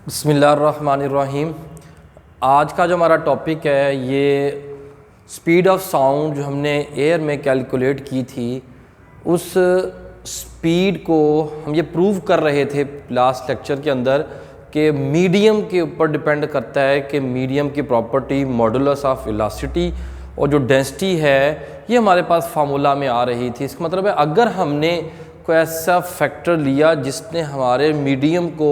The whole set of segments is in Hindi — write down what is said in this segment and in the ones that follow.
बिस्मिल्लाहिर्रहमानिर्रहीम। आज का जो हमारा टॉपिक है ये स्पीड ऑफ साउंड जो हमने एयर में कैलकुलेट की थी, उस स्पीड को हम ये प्रूव कर रहे थे लास्ट लेक्चर के अंदर कि मीडियम के ऊपर डिपेंड करता है कि मीडियम की प्रॉपर्टी मॉडुलस ऑफ वेलोसिटी और जो डेंसिटी है ये हमारे पास फार्मूला में आ रही थी। इसका मतलब है अगर हमने कोई ऐसा फैक्टर लिया जिसने हमारे मीडियम को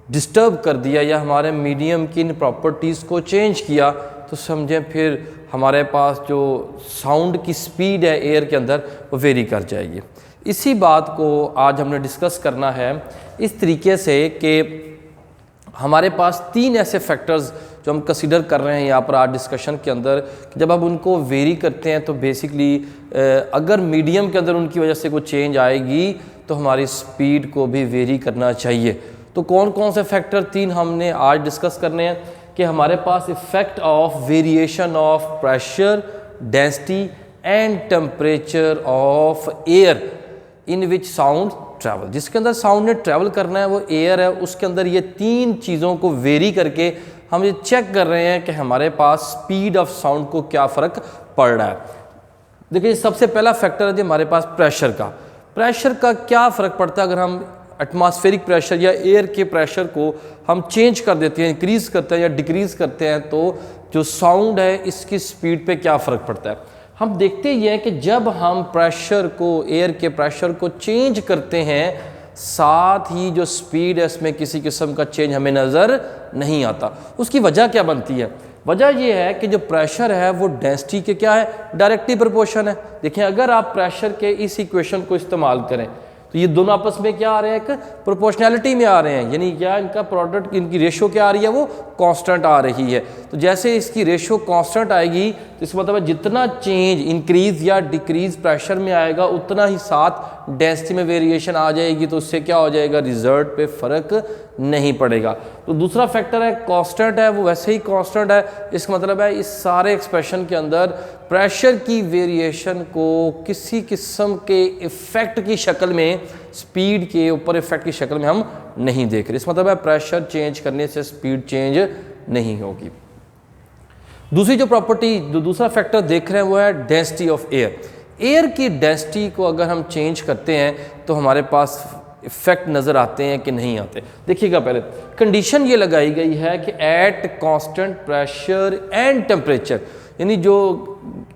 डिस्टर्ब कर दिया या हमारे मीडियम की इन प्रॉपर्टीज़ को चेंज किया, तो समझें फिर हमारे पास जो साउंड की स्पीड है एयर के अंदर वो वेरी कर जाएगी। इसी बात को आज हमने डिस्कस करना है इस तरीके से कि हमारे पास तीन ऐसे फैक्टर्स जो हम कंसीडर कर रहे हैं यहाँ पर आज डिस्कशन के अंदर, कि जब हम उनको वेरी करते हैं तो बेसिकली अगर मीडियम के अंदर उनकी वजह से कोई चेंज आएगी तो हमारी स्पीड को भी वेरी करना चाहिए। तो कौन कौन से फैक्टर तीन हमने आज डिस्कस करने हैं कि हमारे पास effect of variation of pressure, density and temperature of air in which sound travel. जिसके अंदर साउंड ने ट्रैवल करना है वो एयर है, उसके अंदर ये तीन चीज़ों को वेरी करके हम ये चेक कर रहे हैं कि हमारे पास स्पीड ऑफ साउंड को क्या फ़र्क पड़ रहा है। देखिए सबसे पहला फैक्टर है जी हमारे पास प्रेशर का। प्रेशर का क्या फ़र्क पड़ता है अगर हम एटमॉस्फेरिक प्रेशर या एयर के प्रेशर को हम चेंज कर देते हैं, इंक्रीज़ करते हैं या डिक्रीज़ करते हैं, तो जो साउंड है इसकी स्पीड पे क्या फ़र्क पड़ता है। हम देखते ही हैं कि जब हम प्रेशर को, एयर के प्रेशर को चेंज करते हैं, साथ ही जो स्पीड है इसमें किसी किस्म का चेंज हमें नज़र नहीं आता। उसकी वजह क्या बनती है? वजह यह है कि जो प्रेशर है वो डेंसिटी के क्या है, डायरेक्टली प्रोपोर्शन है। देखिए अगर आप प्रेशर के इस इक्वेशन को इस्तेमाल करें तो ये दोनों आपस में क्या आ रहे हैं, एक प्रोपोर्शनैलिटी में आ रहे हैं, यानी क्या इनका प्रोडक्ट, इनकी रेशो क्या आ रही है, वो कांस्टेंट आ रही है। तो जैसे इसकी रेशो कांस्टेंट आएगी तो इसका मतलब है जितना चेंज इंक्रीज या डिक्रीज प्रेशर में आएगा उतना ही साथ डेंसिटी में वेरिएशन आ जाएगी, तो उससे क्या हो जाएगा, रिजल्ट पे फ़र्क नहीं पड़ेगा। तो दूसरा फैक्टर है कांस्टेंट है, वो वैसे ही कांस्टेंट है। इसका मतलब है इस सारे एक्सप्रेशन के अंदर प्रेशर की वेरिएशन को किसी किस्म के इफ़ेक्ट की शक्ल में, स्पीड के ऊपर इफ़ेक्ट की शक्ल में हम नहीं देख रहे। इसका मतलब है प्रेशर चेंज करने से स्पीड चेंज नहीं होगी। दूसरी जो प्रॉपर्टी, जो दूसरा फैक्टर देख रहे हैं वो है डेंसिटी ऑफ एयर। एयर की डेंसिटी को अगर हम चेंज करते हैं तो हमारे पास इफेक्ट नज़र आते हैं कि नहीं आते। देखिएगा पहले कंडीशन ये लगाई गई है कि at constant pressure and temperature, यानी जो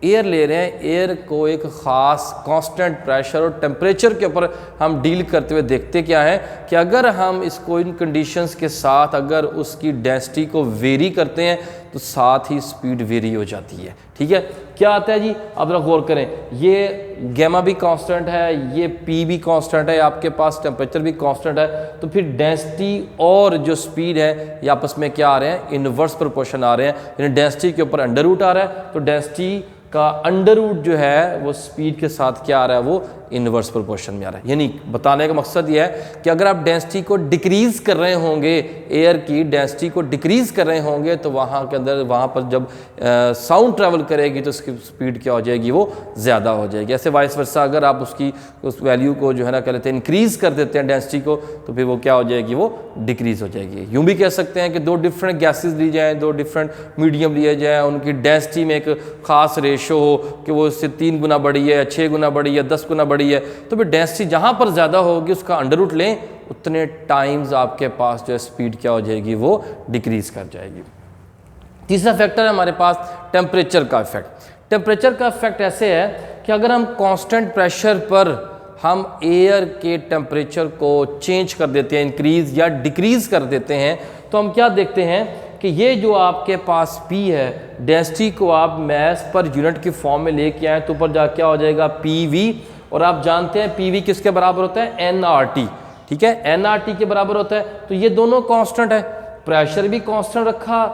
एयर ले रहे हैं, एयर को एक ख़ास कांस्टेंट प्रेशर और टेम्परेचर के ऊपर हम डील करते हुए देखते क्या है कि अगर हम इसको इन कंडीशंस के साथ अगर उसकी डेंसिटी को वेरी करते हैं तो साथ ही स्पीड वेरी हो जाती है। ठीक है, क्या आता है जी, अब जरा गौर करें, ये गैमा भी कांस्टेंट है, ये पी भी कांस्टेंट है, आपके पास टेम्परेचर भी कांस्टेंट है, तो फिर डेंसिटी और जो स्पीड है ये आपस में क्या आ रहे हैं, इनवर्स प्रोपोर्शन आ रहे हैं। यानी डेंसिटी के ऊपर अंडर रूट आ रहा है तो डेंसिटी का अंडर रूट जो है वो स्पीड के साथ क्या आ रहा है, वो इनवर्स प्रोपोर्शन में आ रहा है। यानी बताने का मकसद ये है कि अगर आप डेंसिटी को डिक्रीज़ कर रहे होंगे, एयर की डेंसिटी को डिक्रीज़ कर रहे होंगे, तो वहाँ के अंदर, वहाँ पर जब साउंड ट्रैवल करेगी तो उसकी स्पीड क्या हो जाएगी, वो ज़्यादा हो जाएगी। ऐसे वाइस वर्सा अगर आप उसकी उस वैल्यू को जो है ना क्या कहते हैं, इंक्रीज़ कर देते हैं डेंसिटी को, तो फिर वो क्या हो जाएगी, वो डिक्रीज़ हो जाएगी। यूँ भी कह सकते हैं कि दो डिफरेंट गैसेज ली जाएँ, दो डिफरेंट मीडियम लिए जाएँ, उनकी डेंसिटी में एक ख़ास रेशो हो कि वो इससे 3 गुना बड़ी है, 6 गुना बड़ी है, 10 गुना बड़ी है, तो फिर डेंसिटी जहाँ पर ज़्यादा होगी उसका अंडर रूट लें, उतने टाइम्स आपके पास जो है स्पीड क्या हो जाएगी, वो डिक्रीज़ कर जाएगी। तीसरा फैक्टर है हमारे पास टेम्परेचर का इफेक्ट। टेम्परेचर का इफेक्ट ऐसे है कि अगर हम कांस्टेंट प्रेशर पर हम एयर के टेम्परेचर को चेंज कर देते हैं, इंक्रीज़ या डिक्रीज़ कर देते हैं, तो हम क्या देखते हैं कि ये जो आपके पास P है, डेंसिटी को आप मैस पर यूनिट की फॉर्म में लेके आए तो ऊपर जा क्या हो जाएगा, PV, और आप जानते हैं PV किसके बराबर होता है, nRT। ठीक है, nRT के बराबर होता है, तो ये दोनों कांस्टेंट है, प्रेशर भी कांस्टेंट रखा,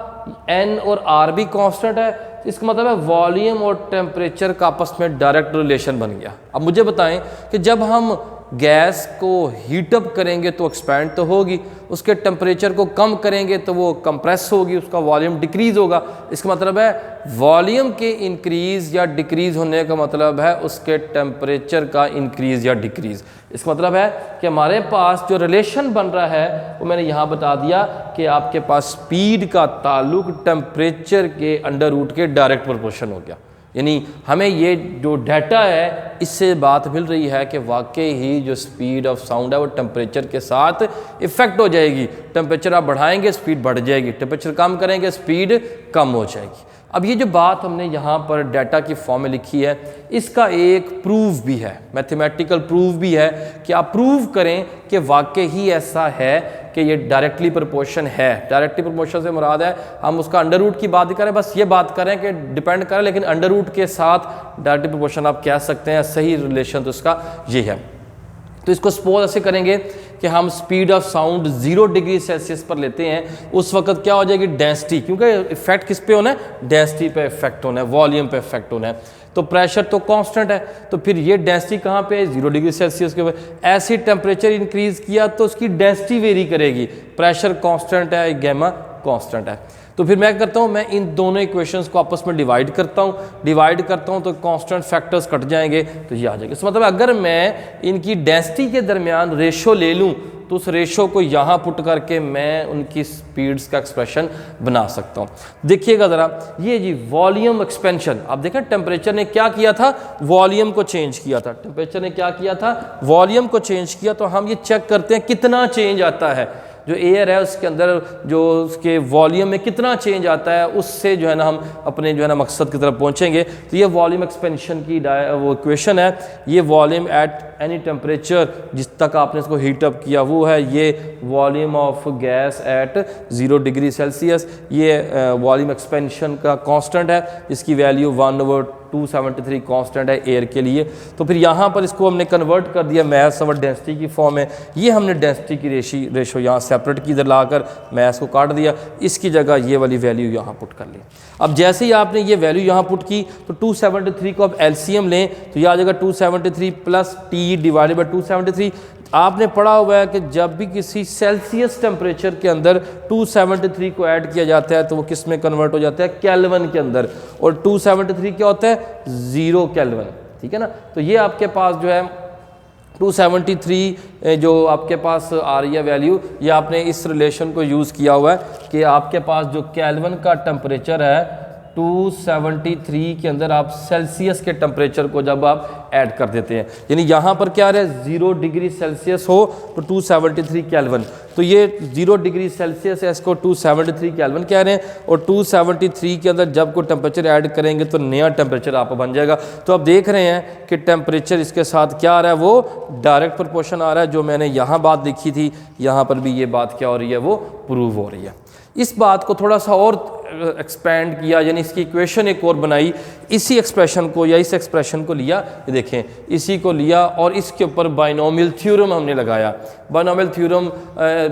N और R भी कांस्टेंट है, इसका मतलब है वॉल्यूम और टेम्परेचर का आपस में डायरेक्ट रिलेशन बन गया। अब मुझे बताएं कि जब हम गैस को हीटअप करेंगे तो एक्सपैंड तो होगी, उसके टेम्परेचर को कम करेंगे तो वो कंप्रेस होगी, उसका वॉल्यूम डिक्रीज़ होगा। इसका मतलब है वॉल्यूम के इंक्रीज़ या डिक्रीज़ होने का मतलब है उसके टेम्परेचर का इंक्रीज़ या डिक्रीज़। इसका मतलब है कि हमारे पास जो रिलेशन बन रहा है वो मैंने यहाँ बता दिया कि आपके पास स्पीड का ताल्लुक टेम्परेचर के अंडर रूट के डायरेक्ट प्रोपोर्शन हो गया। यानी हमें ये जो डाटा है इससे बात मिल रही है कि वाकई ही जो स्पीड ऑफ साउंड है वो टेम्परेचर के साथ इफ़ेक्ट हो जाएगी। टेम्परेचर आप बढ़ाएंगे स्पीड बढ़ जाएगी, टेम्परेचर कम करेंगे स्पीड कम हो जाएगी। अब ये जो बात हमने यहाँ पर डाटा की फॉर्म में लिखी है इसका एक प्रूफ भी है, मैथमेटिकल प्रूफ भी है कि आप प्रूव करें कि वाकई ही ऐसा है कि ये डायरेक्टली प्रोपोर्शन है। डायरेक्टली प्रोपोर्शन से मुराद है हम उसका अंडर रूट की बात करें, बस ये बात करें कि डिपेंड करें, लेकिन अंडर रूट के साथ डायरेक्टली प्रोपोर्शन आप कह सकते हैं, सही रिलेशन तो इसका ये है। तो इसको सपोज ऐसे करेंगे कि हम speed of sound 0 degree Celsius पर लेते हैं, उस वक्त क्या हो जाएगी डेंसिटी, क्योंकि इफेक्ट किस पे होना है, डेंसिटी पे इफेक्ट होना है, वॉल्यूम पे इफेक्ट होना है। तो प्रेशर तो कांस्टेंट है, तो फिर ये डेंसिटी कहाँ पे है 0 डिग्री सेल्सियस के ऊपर। ऐसे टेम्परेचर इंक्रीज किया तो उसकी डेंसिटी वेरी करेगी, प्रेशर कांस्टेंट है, गैमा कांस्टेंट है। तो फिर मैं करता हूँ, मैं इन दोनों इक्वेशंस को आपस में डिवाइड करता हूँ तो कांस्टेंट फैक्टर्स कट जाएंगे तो ये आ जाएगा। इसका मतलब अगर मैं इनकी डेंसिटी के दरमियान रेशो ले लूँ तो उस रेशो को यहाँ पुट करके मैं उनकी स्पीड्स का एक्सप्रेशन बना सकता हूँ। देखिएगा ज़रा, ये जी वॉल्यूम एक्सपेंशन, आप देखें टेम्परेचर ने क्या किया था, वॉल्यूम को चेंज किया था। टेम्परेचर ने क्या किया था, वॉल्यूम को चेंज किया। तो हम ये चेक करते हैं कितना चेंज आता है, जो एयर है उसके अंदर जो उसके वॉल्यूम में कितना चेंज आता है, उससे जो है ना हम अपने जो है ना मकसद की तरफ पहुंचेंगे। तो ये वॉल्यूम एक्सपेंशन की वो इक्वेशन है, ये वॉल्यूम एट एनी टेम्परेचर जिस तक आपने इसको हीट अप किया वो है, ये volume of gas at 0 degree Celsius. ये वॉल्यूम एक्सपेंशन का कांस्टेंट है, इसकी वैल्यू 1/273 कांस्टेंट है एयर के लिए। तो फिर यहाँ पर इसको हमने कन्वर्ट कर दिया मैस और डेंसिटी की फॉर्म में। ये हमने डेंसिटी की रेशो यहाँ सेपरेट की, इधर लाकर मैस को काट दिया, इसकी जगह ये वाली वैल्यू यहाँ पुट कर ली। अब जैसे ही आपने ये वैल्यू यहाँ पुट की तो 273 को अब एलसीएम लें तो यह आ जाएगा 273 प्लस टी डिवाइडेड बाई 273। आपने पढ़ा हुआ है कि जब भी किसी सेल्सियस टेम्परेचर के अंदर 273 को ऐड किया जाता है तो वो किस में कन्वर्ट हो जाता है, केल्विन के अंदर। और 273 क्या होता है, 0 केल्विन, ठीक है ना। तो ये आपके पास जो है 273 जो आपके पास आ रही है वैल्यू, ये आपने इस रिलेशन को यूज़ किया हुआ है कि आपके पास जो केल्विन का टेम्परेचर है 273 के अंदर आप सेल्सियस के टेम्परेचर को जब आप ऐड कर देते हैं, यानी यहाँ पर क्या है 0 डिग्री सेल्सियस हो तो 273 केल्विन, तो ये 0 डिग्री सेल्सियस है, इसको 273 केल्विन कह रहे हैं। और 273 के अंदर जब को टेम्परेचर ऐड करेंगे तो नया टेम्परेचर आपका बन जाएगा। तो आप देख रहे हैं कि टेम्परेचर इसके साथ क्या आ रहा है, वो डायरेक्ट प्रोपोर्शन आ रहा है। जो मैंने यहाँ बात लिखी थी यहाँ पर भी ये बात क्या हो रही है, वो प्रूव हो रही है। इस बात को थोड़ा सा और एक्सपेंड किया, यानी इसकी इक्वेशन एक और बनाई, इसी एक्सप्रेशन को या इस एक्सप्रेशन को लिया, ये देखें इसी को लिया और इसके ऊपर बाइनोमियल थ्योरम हमने लगाया। बाइनोमियल थ्योरम,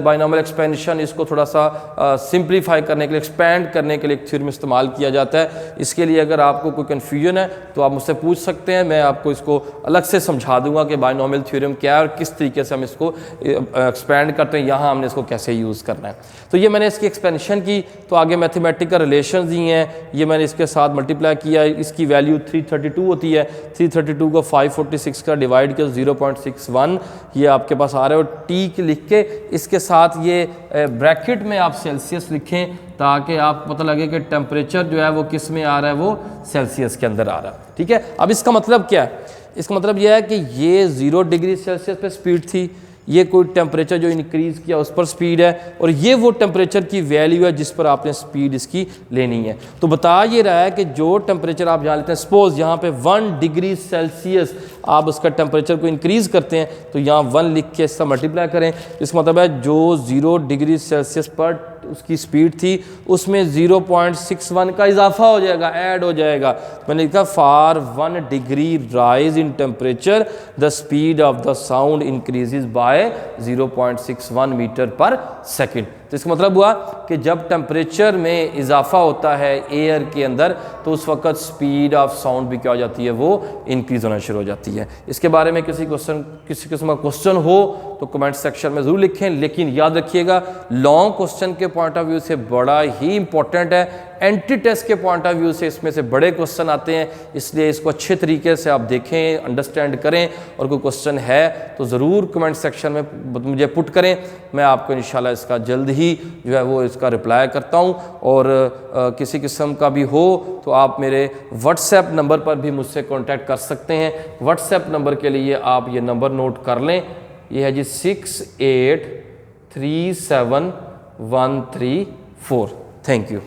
बाइनोमियल एक्सपेंशन, इसको थोड़ा सा सिंप्लीफाई करने के लिए, एक्सपैंड करने के लिए एक थ्योरम इस्तेमाल किया जाता है। इसके लिए अगर आपको कोई कन्फ्यूजन है तो आप मुझसे पूछ सकते हैं, मैं आपको इसको अलग से समझा दूंगा कि बाइनोमियल थ्योरम क्या है और किस तरीके से हम इसको एक्सपैंड करते हैं, यहाँ हमने इसको कैसे यूज़ करना है। तो ये मैंने इसकी एक्सपेंशन की, तो आगे मैथमेटिकल रिलेशन दी हैं, ये मैंने इसके साथ मल्टीप्लाई किया, इसकी वैल्यू 332 होती है। 332 को 546 का डिवाइड किया 0.61 ये आपके पास आ रहा है। और टी के लिख के इसके साथ ये ब्रैकेट में आप सेल्सियस लिखें ताकि आप पता लगे कि टेम्परेचर जो है वो किस में आ रहा है, वो सेल्सियस के अंदर आ रहा है, ठीक है। अब इसका मतलब क्या है, इसका मतलब यह है कि ये 0 डिग्री सेल्सियस पे स्पीड थी, ये कोई टेम्परेचर जो इंक्रीज़ किया उस पर स्पीड है, और ये वो टेम्परेचर की वैल्यू है जिस पर आपने स्पीड इसकी लेनी है। तो बता ये रहा है कि जो टेम्परेचर आप यहाँ लेते हैं, सपोज यहाँ पे 1 डिग्री सेल्सियस आप उसका टेम्परेचर को इंक्रीज़ करते हैं तो यहाँ 1 लिख के इसका मल्टीप्लाई करें। इसका मतलब है जो 0 डिग्री सेल्सियस पर उसकी स्पीड थी उसमें 0.61 का इजाफा हो जाएगा, ऐड हो जाएगा। मैंने लिखा for 1 degree rise in temperature the speed of the sound increases by 0.61 metre per second. तो इसका मतलब हुआ कि जब टेम्परेचर में इजाफा होता है एयर के अंदर तो उस वक्त स्पीड ऑफ साउंड भी क्या हो जाती है, वो इंक्रीज होना शुरू हो जाती है। है। इसके बारे में किसी किस्म का क्वेश्चन हो तो कमेंट सेक्शन में ज़रूर लिखें, लेकिन याद रखिएगा लॉन्ग क्वेश्चन के पॉइंट ऑफ व्यू से बड़ा ही इंपॉर्टेंट है, एंटी टेस्ट के पॉइंट ऑफ व्यू से इसमें से बड़े क्वेश्चन आते हैं, इसलिए इसको अच्छे तरीके से आप देखें, अंडरस्टैंड करें, और कोई क्वेश्चन है तो ज़रूर कमेंट सेक्शन में मुझे पुट करें, मैं आपको इंशाल्लाह इसका जल्द ही जो है वो इसका रिप्लाई करता हूं। और किसी किस्म का भी हो तो आप मेरे व्हाट्सएप नंबर पर भी मुझसे कॉन्टैक्ट कर सकते हैं। व्हाट्सएप नंबर के लिए आप ये नंबर नोट कर लें, ये है जी 68371334। Thank you.